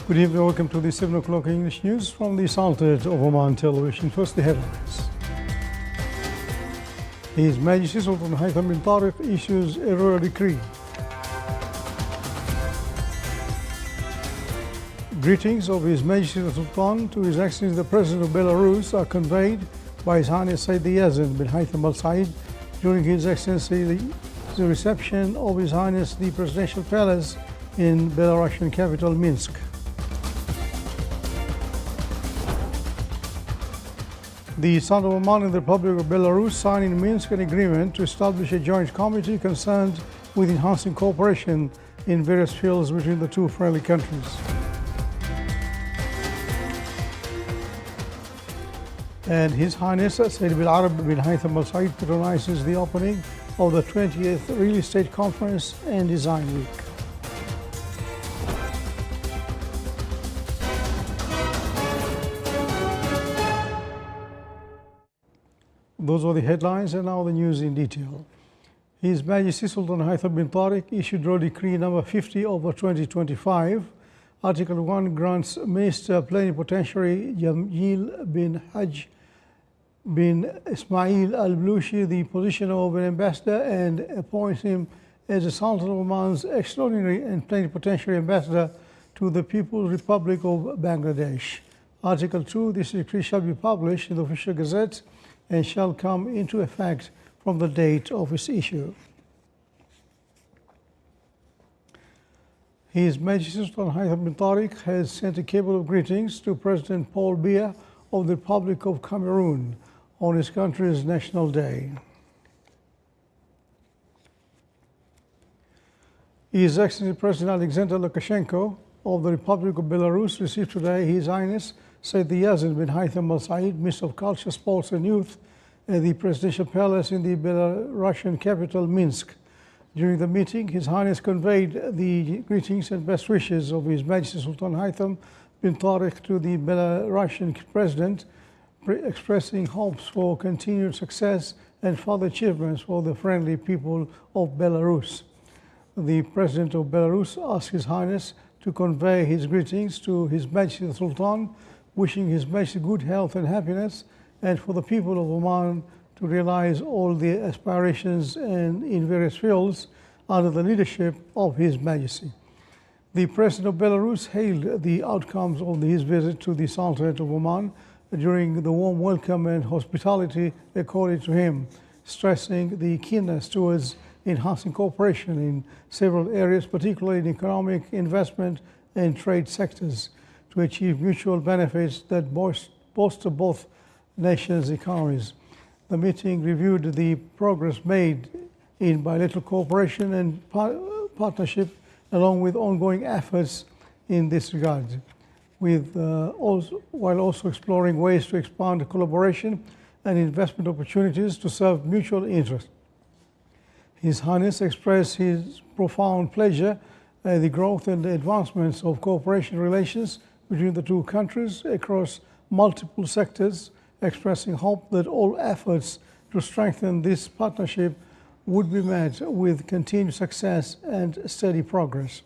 Good evening, welcome to the 7 o'clock English news from the Sultanate of Oman television. First, the headlines. His Majesty Sultan Haitham bin Tariq issues a royal decree. Greetings of His Majesty the Sultan to His Excellency the President of Belarus are conveyed by His Highness Sayyid Yazid bin Haitham Al Said during His Excellency the reception of His Highness the Presidential Palace in Belarusian capital Minsk. The Sultan of Oman and the Republic of Belarus signed in Minsk an agreement to establish a joint committee concerned with enhancing cooperation in various fields between the two friendly countries. And His Highness Sayyid bin Haitham Al Said patronizes the opening of the 20th Real Estate Conference and Design Week. Those are the headlines, and now the news in detail. His Majesty Sultan Haitham bin Tariq issued Royal Decree number 50/2025. Article 1 grants Minister Plenipotentiary Jamil bin Hajj bin Ismail al-Blushi the position of an ambassador and appoints him as the Sultan of Oman's extraordinary and plenipotentiary ambassador to the People's Republic of Bangladesh. Article 2, this decree shall be published in the Official Gazette and shall come into effect from the date of its issue. His Majesty Sultan Haitham bin Tariq has sent a cable of greetings to President Paul Biya of the Republic of Cameroon on his country's National Day. His Excellency President Alexander Lukashenko of the Republic of Belarus received today His Highness Sayyid Yazid bin Haitham Al Said, Minister of Culture, Sports and Youth, at the Presidential Palace in the Belarusian capital Minsk. During the meeting, His Highness conveyed the greetings and best wishes of His Majesty Sultan Haitham bin Tariq to the Belarusian President, expressing hopes for continued success and further achievements for the friendly people of Belarus. The President of Belarus asked His Highness to convey his greetings to His Majesty the Sultan, wishing His Majesty good health and happiness, and for the people of Oman to realize all the aspirations and in various fields under the leadership of His Majesty. The President of Belarus hailed the outcomes of his visit to the Sultanate of Oman during the warm welcome and hospitality accorded to him, stressing the keenness towards enhancing cooperation in several areas, particularly in economic, investment and trade sectors, to achieve mutual benefits that bolster both nations' economies. The meeting reviewed the progress made in bilateral cooperation and partnership, along with ongoing efforts in this regard, while also exploring ways to expand collaboration and investment opportunities to serve mutual interest. His Highness expressed his profound pleasure at the growth and advancements of cooperation relations between the two countries across multiple sectors, expressing hope that all efforts to strengthen this partnership would be met with continued success and steady progress.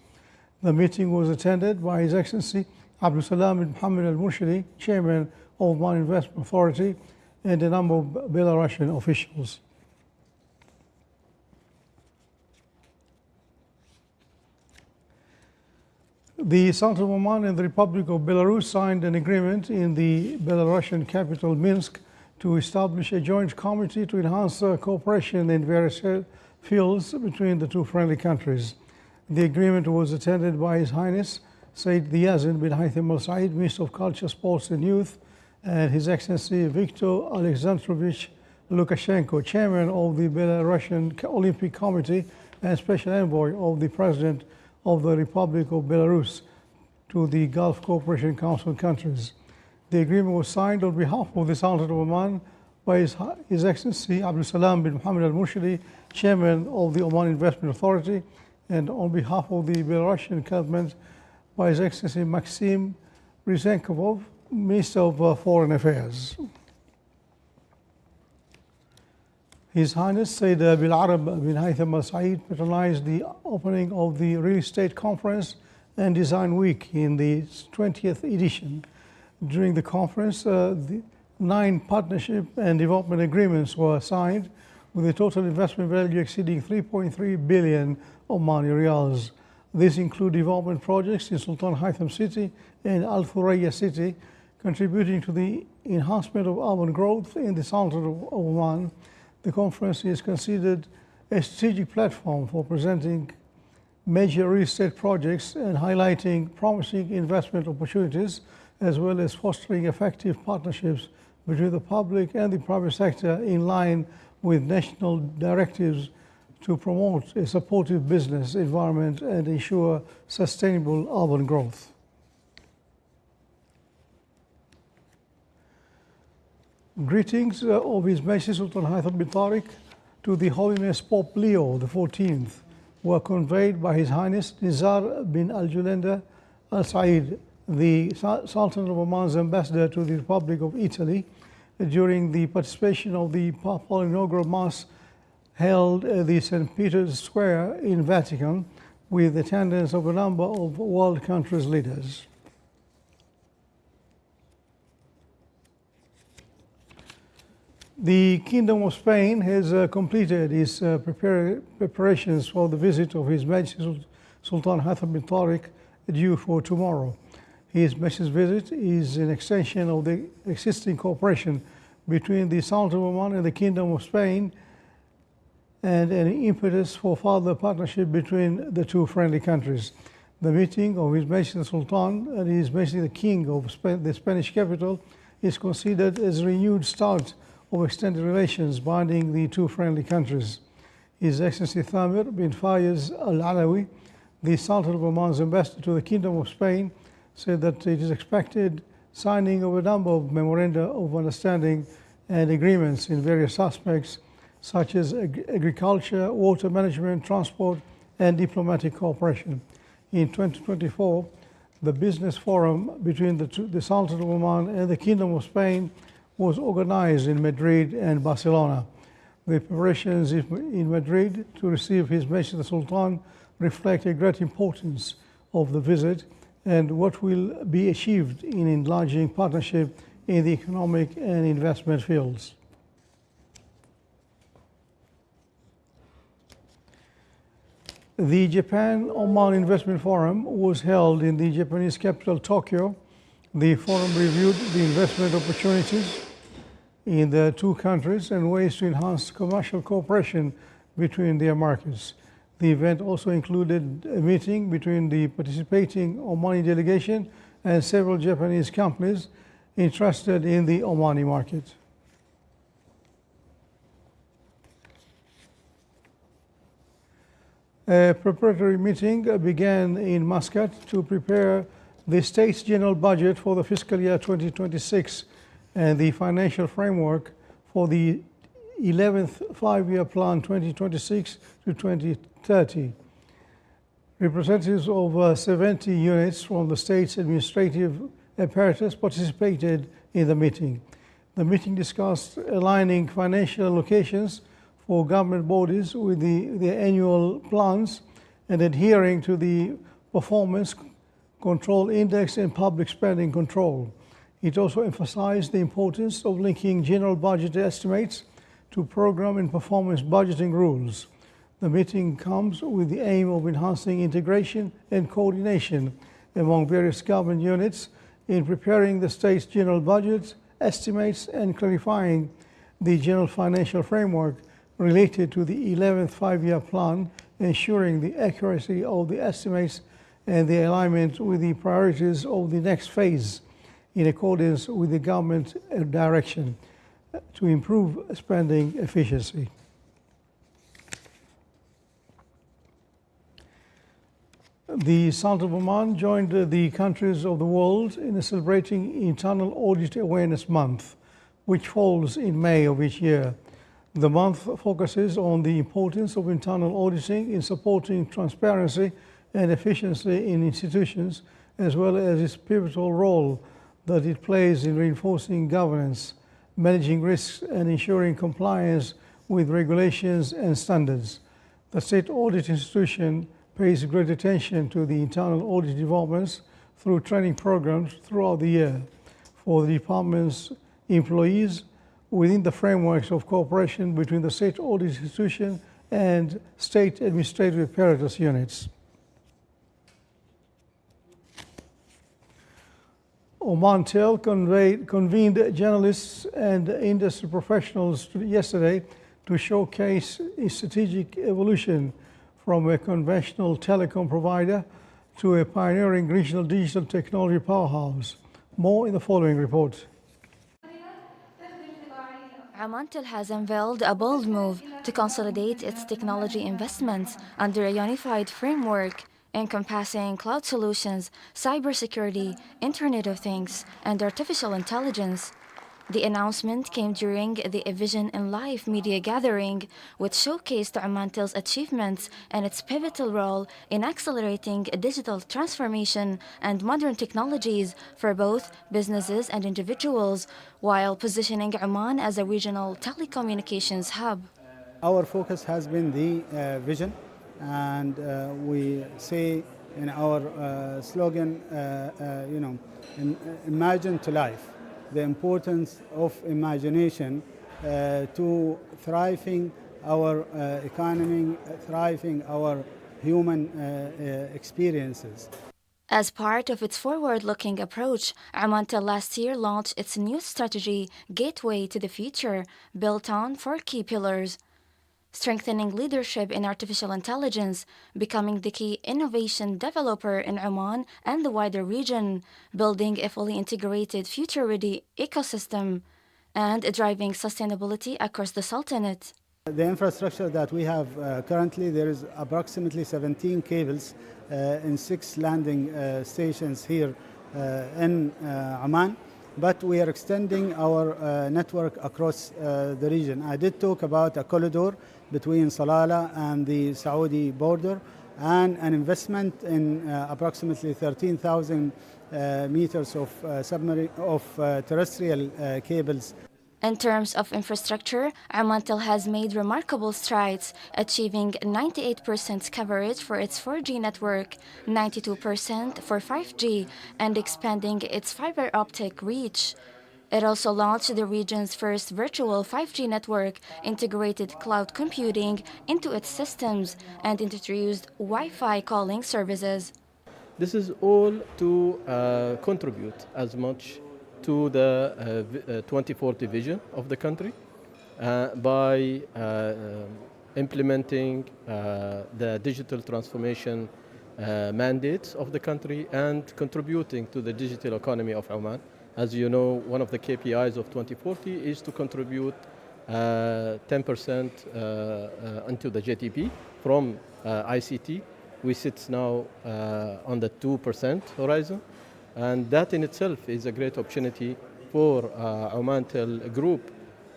The meeting was attended by His Excellency Abdul Salam bin Mohammed al-Murshidi, Chairman of Oman Investment Authority, and a number of Belarusian officials. The Sultan of Oman and the Republic of Belarus signed an agreement in the Belarusian capital Minsk to establish a joint committee to enhance cooperation in various fields between the two friendly countries. The agreement was attended by His Highness Sayyid Yazid bin Haitham Al Said, Minister of Culture, Sports and Youth, and His Excellency Viktor Alexandrovich Lukashenko, Chairman of the Belarusian Olympic Committee and Special Envoy of the President of the Republic of Belarus to the Gulf Cooperation Council countries. The agreement was signed on behalf of the Sultan of Oman by His Excellency Abdul Salam bin Mohammed al-Murshidi, Chairman of the Oman Investment Authority, and on behalf of the Belarusian government by His Excellency Maxim Ryzenkov, Minister of Foreign Affairs. His Highness Sayyid bin Haitham Al Said patronized the opening of the Real Estate Conference and Design Week in the 20th edition. During the conference, the 9 partnership and development agreements were signed with a total investment value exceeding 3.3 billion Omani riyals. These include development projects in Sultan Haitham City and Al Thuraya City, contributing to the enhancement of urban growth in the Sultanate of Oman. The conference is considered a strategic platform for presenting major real estate projects and highlighting promising investment opportunities, as well as fostering effective partnerships between the public and the private sector in line with national directives to promote a supportive business environment and ensure sustainable urban growth. Greetings of His Majesty Sultan Haitham bin Tariq to the Holiness Pope Leo XIV were conveyed by His Highness Nizar bin Al-Julenda Al-Said, the Sultan of Oman's ambassador to the Republic of Italy, during the participation of the Papal Inaugural Mass held at the St. Peter's Square in Vatican, with attendance of a number of world countries' leaders. The Kingdom of Spain has completed its preparations for the visit of His Majesty Sultan Haitham bin Tariq, due for tomorrow. His Majesty's visit is an extension of the existing cooperation between the Sultan of Oman and the Kingdom of Spain, and an impetus for further partnership between the two friendly countries. The meeting of His Majesty the Sultan and His Majesty the King of the Spanish capital is considered as a renewed start of extended relations binding the two friendly countries. His Excellency Thamir bin Fayez Al-Alawi, the Sultan of Oman's ambassador to the Kingdom of Spain, said that it is expected signing of a number of memoranda of understanding and agreements in various aspects, such as agriculture, water management, transport, and diplomatic cooperation. In 2024, the business forum between the Sultan of Oman and the Kingdom of Spain was organized in Madrid and Barcelona. The preparations in Madrid to receive His Majesty the Sultan reflect a great importance of the visit and what will be achieved in enlarging partnership in the economic and investment fields. The Japan-Oman Investment Forum was held in the Japanese capital, Tokyo. The forum reviewed the investment opportunities in the two countries and ways to enhance commercial cooperation between their markets. The event also included a meeting between the participating Omani delegation and several Japanese companies interested in the Omani market. A preparatory meeting began in Muscat to prepare the state's general budget for the fiscal year 2026 and the financial framework for the 11th five-year plan 2026 to 2030. Representatives of 70 units from the state's administrative apparatus participated in the meeting. The meeting discussed aligning financial allocations for government bodies with their annual plans and adhering to the performance control index and public spending control. It also emphasized the importance of linking general budget estimates to program and performance budgeting rules. The meeting comes with the aim of enhancing integration and coordination among various government units in preparing the state's general budget estimates and clarifying the general financial framework related to the 11th five-year plan, ensuring the accuracy of the estimates and the alignment with the priorities of the next phase in accordance with the government direction to improve spending efficiency. The Sultan of Oman joined the countries of the world in celebrating Internal Audit Awareness Month, which falls in May of each year. The month focuses on the importance of internal auditing in supporting transparency and efficiency in institutions, as well as its pivotal role that it plays in reinforcing governance, managing risks, and ensuring compliance with regulations and standards. The state audit institution pays great attention to the internal audit departments through training programs throughout the year for the department's employees within the frameworks of cooperation between the state audit institution and state administrative apparatus units. Omantel convened journalists and industry professionals yesterday to showcase a strategic evolution from a conventional telecom provider to a pioneering regional digital technology powerhouse. More in the following report. Omantel has unveiled a bold move to consolidate its technology investments under a unified framework encompassing cloud solutions, cybersecurity, Internet of Things, and artificial intelligence. The announcement came during the Vision in Life media gathering, which showcased Omantel's achievements and its pivotal role in accelerating digital transformation and modern technologies for both businesses and individuals, while positioning Oman as a regional telecommunications hub. Our focus has been the vision, and we say in our slogan, imagine to life. The importance of imagination to thriving our economy, thriving our human experiences. As part of its forward-looking approach, Omantel last year launched its new strategy, Gateway to the Future, built on 4 key pillars: strengthening leadership in artificial intelligence, becoming the key innovation developer in Oman and the wider region, building a fully integrated future-ready ecosystem, and driving sustainability across the Sultanate. The infrastructure that we have currently, there is approximately 17 cables in 6 landing stations here in Oman. But we are extending our network across the region. I did talk about a corridor between Salalah and the Saudi border and an investment in approximately 13,000 meters of terrestrial cables. In terms of infrastructure, Omantel has made remarkable strides, achieving 98% coverage for its 4G network, 92% for 5G, and expanding its fiber optic reach. It also launched the region's first virtual 5G network, integrated cloud computing into its systems, and introduced Wi-Fi calling services. This is all to contribute as much to the 2040 vision of the country by implementing the digital transformation mandates of the country and contributing to the digital economy of Oman. As you know, one of the KPIs of 2040 is to contribute 10% into the GDP from ICT. We sit now on the 2% horizon. And that in itself is a great opportunity for Omantel Group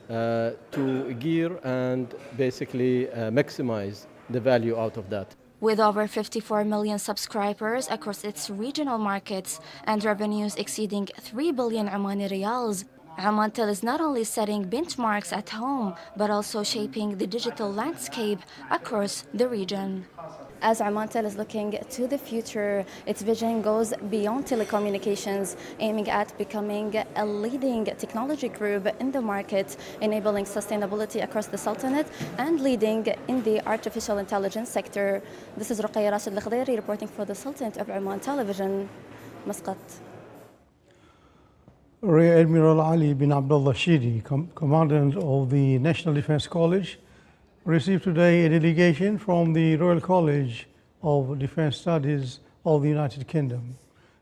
to gear and basically maximize the value out of that. With over 54 million subscribers across its regional markets and revenues exceeding 3 billion Omani riyals, Omantel is not only setting benchmarks at home, but also shaping the digital landscape across the region. As Omantel is looking to the future, its vision goes beyond telecommunications, aiming at becoming a leading technology group in the market, enabling sustainability across the Sultanate and leading in the artificial intelligence sector. This is Ruqayya Rashid Al-Khdairi reporting for the Sultanate of Oman Television, Muscat. Rear Admiral Ali bin Abdullah Shidi, Commandant of the National Defense College, received today a delegation from the Royal College of Defense Studies of the United Kingdom.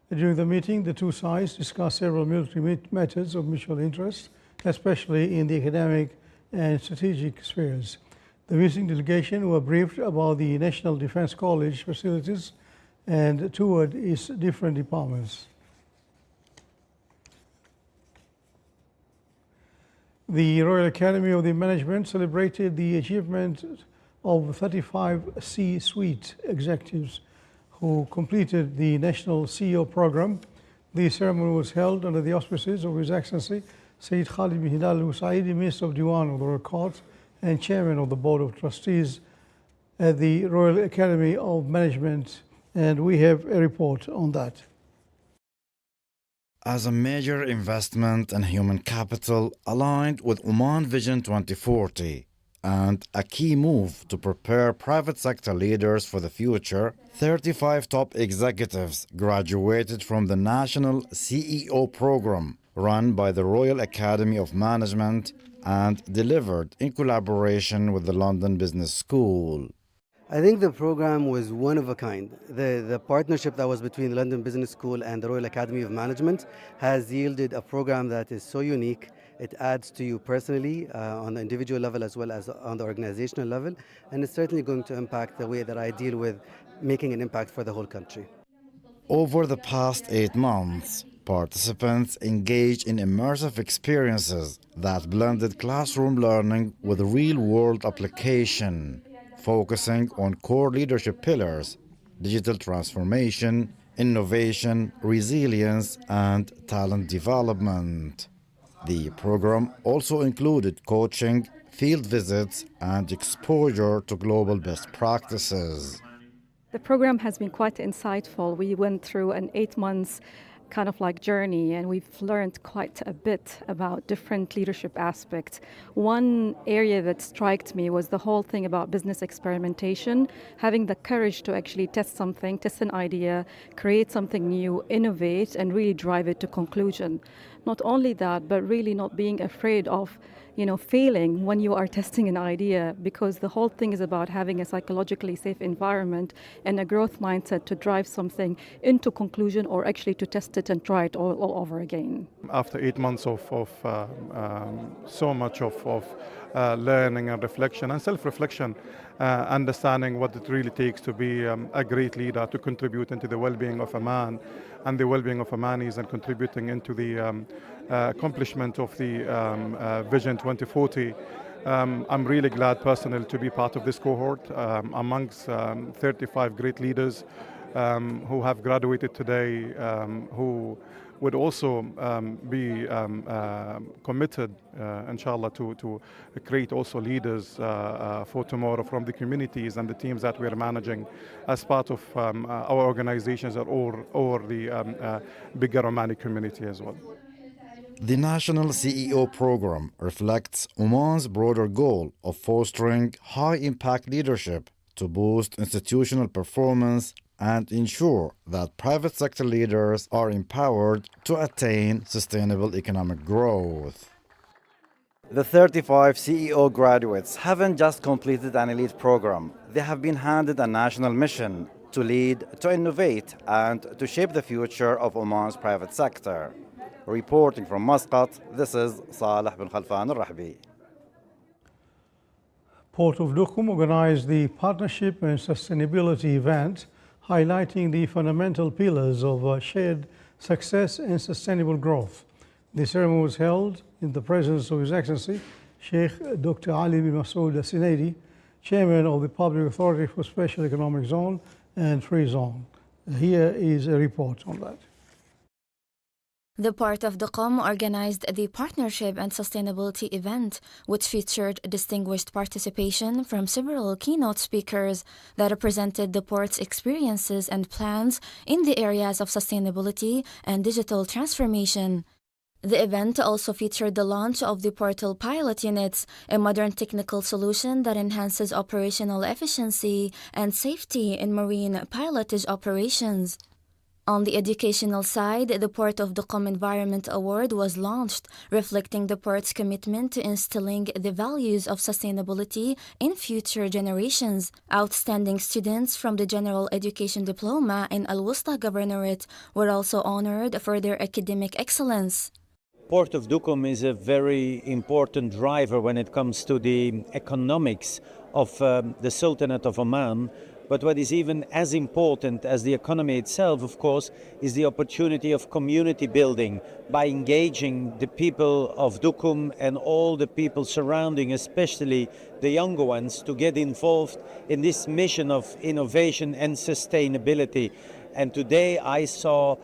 During the meeting, the two sides discussed several military matters of mutual interest, especially in the academic and strategic spheres. The visiting delegation were briefed about the National Defense College facilities and toured its different departments. The Royal Academy of the Management celebrated the achievement of 35 C-suite executives who completed the National CEO Program. The ceremony was held under the auspices of His Excellency Sayyid Khalid bin Hilal Al-Usaidi, Minister of Diwan of the Royal Court and Chairman of the Board of Trustees at the Royal Academy of Management, and we have a report on that. As a major investment in human capital aligned with Oman Vision 2040 and a key move to prepare private sector leaders for the future, 35 top executives graduated from the National CEO program run by the Royal Academy of Management and delivered in collaboration with the London Business School. I think the program was one of a kind. The partnership that was between the London Business School and the Royal Academy of Management has yielded a program that is so unique. It adds to you personally on the individual level as well as on the organizational level, and it's certainly going to impact the way that I deal with making an impact for the whole country. Over the past 8 months, participants engaged in immersive experiences that blended classroom learning with real-world application, focusing on core leadership pillars: digital transformation, innovation, resilience, and talent development. The program also included coaching, field visits, and exposure to global best practices. The program has been quite insightful. We went through an 8 months kind of like journey, and we've learned quite a bit about different leadership aspects. One area that struck me was the whole thing about business experimentation, having the courage to actually test something, test an idea, create something new, innovate, and really drive it to conclusion. Not only that, but really not being afraid of failing when you are testing an idea, because the whole thing is about having a psychologically safe environment and a growth mindset to drive something into conclusion or actually to test it and try it all over again. After 8 months of so much of learning and reflection and self-reflection, understanding what it really takes to be a great leader, to contribute into the well-being of a man and the well-being of Omanis, and contributing into the accomplishment of the Vision 2040. I'm really glad personally to be part of this cohort amongst 35 great leaders who have graduated today, who would also be committed, inshallah, to create also leaders for tomorrow from the communities and the teams that we're managing as part of our organizations or the bigger Omani community as well. The National CEO program reflects Oman's broader goal of fostering high-impact leadership to boost institutional performance and ensure that private sector leaders are empowered to attain sustainable economic growth. The 35 CEO graduates haven't just completed an elite program. They have been handed a national mission to lead, to innovate, and to shape the future of Oman's private sector. Reporting from Muscat, this is Saleh bin Khalfan al-Rahbi. Port of Duqm organized the Partnership and Sustainability event, highlighting the fundamental pillars of shared success and sustainable growth. The ceremony was held in the presence of His Excellency Sheikh Dr. Ali bin Masood Al-Sinaidi, Chairman of the Public Authority for Special Economic Zone and Free Zone. Here is a report on that. The Port of Duqm organized the Partnership and Sustainability event, which featured distinguished participation from several keynote speakers that represented the port's experiences and plans in the areas of sustainability and digital transformation. The event also featured the launch of the Portal Pilot Units, a modern technical solution that enhances operational efficiency and safety in marine pilotage operations. On the educational side, the Port of Duqm Environment Award was launched, reflecting the port's commitment to instilling the values of sustainability in future generations. Outstanding students from the General Education Diploma in Al-Wusta Governorate were also honored for their academic excellence. Port of Duqm is a very important driver when it comes to the economics of the Sultanate of Oman. But what is even as important as the economy itself, of course, is the opportunity of community building by engaging the people of Duqm and all the people surrounding, especially the younger ones, to get involved in this mission of innovation and sustainability. And today I saw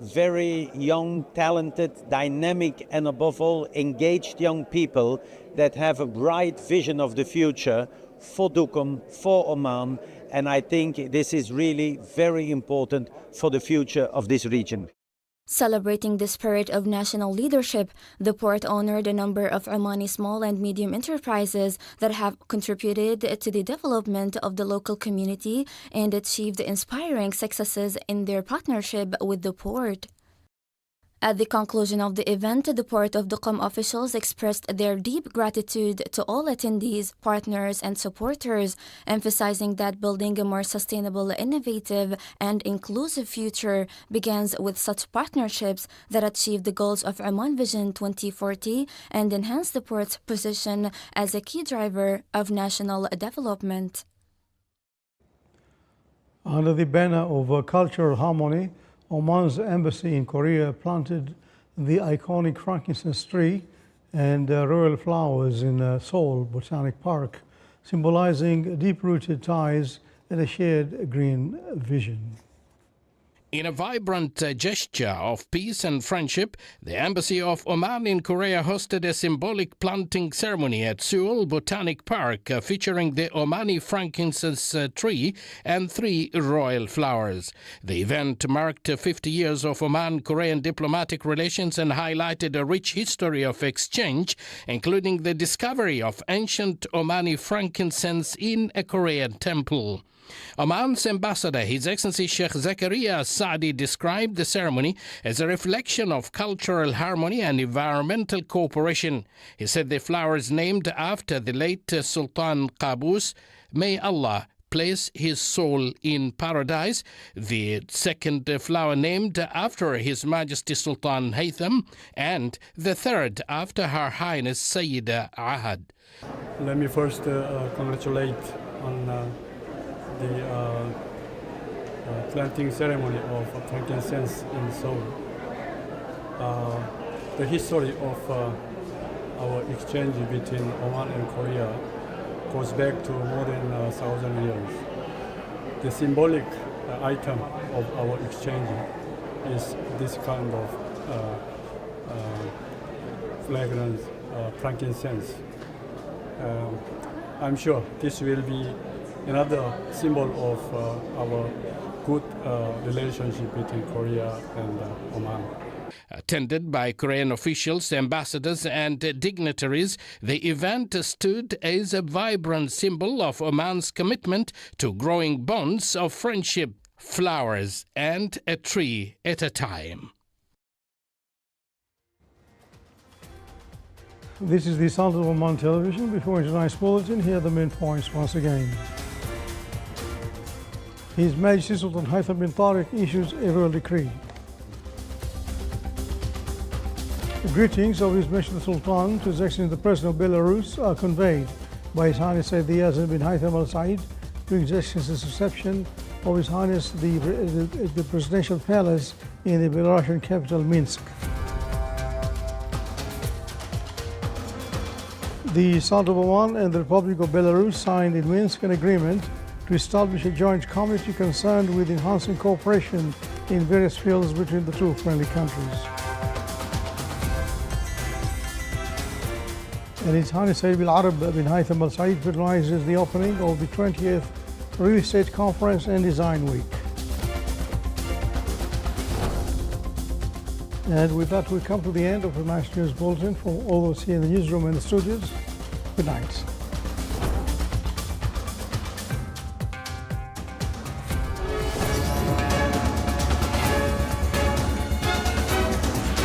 very young, talented, dynamic, and above all, engaged young people that have a bright vision of the future, for Duqm, for Oman, and I think this is really very important for the future of this region. Celebrating the spirit of national leadership, the port honored a number of Omani small and medium enterprises that have contributed to the development of the local community and achieved inspiring successes in their partnership with the port. At the conclusion of the event, the Port of Duqm officials expressed their deep gratitude to all attendees, partners, and supporters, emphasizing that building a more sustainable, innovative, and inclusive future begins with such partnerships that achieve the goals of Oman Vision 2040 and enhance the port's position as a key driver of national development. Under the banner of cultural harmony, Oman's embassy in Korea planted the iconic frankincense tree and royal flowers in Seoul Botanic Park, symbolizing deep-rooted ties and a shared green vision. In a vibrant gesture of peace and friendship, the Embassy of Oman in Korea hosted a symbolic planting ceremony at Seoul Botanic Park featuring the Omani frankincense tree and 3 royal flowers. The event marked 50 years of Oman-Korean diplomatic relations and highlighted a rich history of exchange, including the discovery of ancient Omani frankincense in a Korean temple. Oman's ambassador, His Excellency Sheikh Zakaria Saadi, described the ceremony as a reflection of cultural harmony and environmental cooperation. He said the flowers named after the late Sultan Qaboos, may Allah place his soul in paradise. The second flower named after His Majesty Sultan Haytham, and the third after Her Highness Sayyida Ahad. Let me first congratulate on the planting ceremony of frankincense in Seoul. The history of our exchange between Oman and Korea goes back to more than 1,000 years. The symbolic item of our exchange is this kind of fragrance, frankincense. I'm sure this will be another symbol of our good relationship between Korea and Oman. Attended by Korean officials, ambassadors and dignitaries, the event stood as a vibrant symbol of Oman's commitment to growing bonds of friendship, flowers and a tree at a time. This is the Sound of Oman Television. Before tonight's bulletin, here are the main points once again. His Majesty Sultan Haytham bin Tariq issues a royal decree. The greetings of His Majesty the Sultan to His Excellency the President of Belarus are conveyed by His Highness Sayyid Yazid bin Haytham Al Said during His Excellency's reception of His Highness the Presidential Palace in the Belarusian capital Minsk. The Sultan of Oman and the Republic of Belarus signed in Minsk an agreement to establish a joint committee concerned with enhancing cooperation in various fields between the two friendly countries. And His Highness Sayyid al-Arab bin Haytham Al Said patronizes the opening of the 20th Real Estate Conference and Design Week. And with that, we come to the end of tonight's news bulletin. For all those here in the newsroom and the studios, good night.